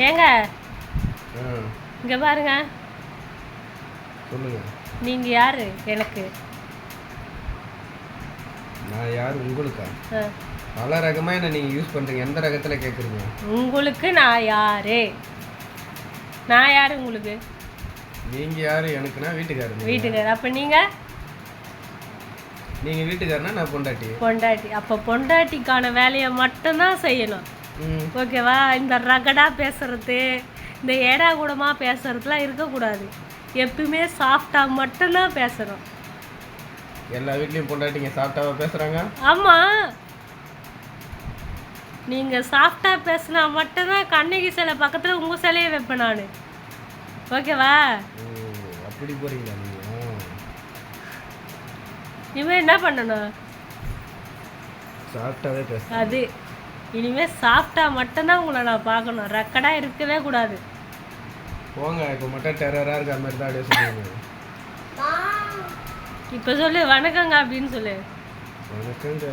ஏங்க இங்கே பாருங்க. சொல்லுங்க. நீங்க யாரு எனக்கு? நான் யார் உங்களுக்கா? பல ரகமாக என்ன நீங்கள் யூஸ் பண்ணுறீங்க. எந்த ரகத்தில் கேட்குறீங்க? உங்களுக்கு நான் யாரு? நான் யாரு உங்களுக்கு? நீங்கள் யார் எனக்குன்னா வீட்டுக்காரர். வீட்டுக்காரர். அப்போ நீங்கள் வீட்டுக்காரனா நான் பொண்டாட்டி. பொண்டாட்டி. அப்போ பொண்டாட்டிக்கான வேலையை மட்டும்தான் செய்யணும். ஓகேவா? இந்த ரகடாக பேசுறது, இந்த ஏடா கூடமாக பேசுறதுலாம் இருக்கக்கூடாது. எப்பவுமே சாஃப்டாக மட்டும்தான் பேசணும். எல்லா வீட்லேயும் பொண்டாட்டிங்க சாஃப்டாக பேசுகிறாங்க. ஆமாம், நீங்கள் சாஃப்டாக பேசினா மட்டும்தான் கண்ணகி சிலை பக்கத்தில் உங்கள் சிலையை வைப்பேன் நான். ஓகேவா? அப்படி போகிறீங்களா நீங்கள்? இனிமேல் என்ன பண்ணணும்? சாஃப்டாகவே பேச. அது இனிமேல் சாஃப்டாக மட்டும்தான் உங்களை நான் பார்க்கணும். ரெக்கடாக இருக்கவே கூடாது. போங்க, இப்போ மட்டும் டெரராக இருக்க மாதிரி தான் அப்படியே சொல்லுங்க. இப்போ சொல்லு வணக்கங்க அப்படின்னு சொல்லு. வணக்கங்க.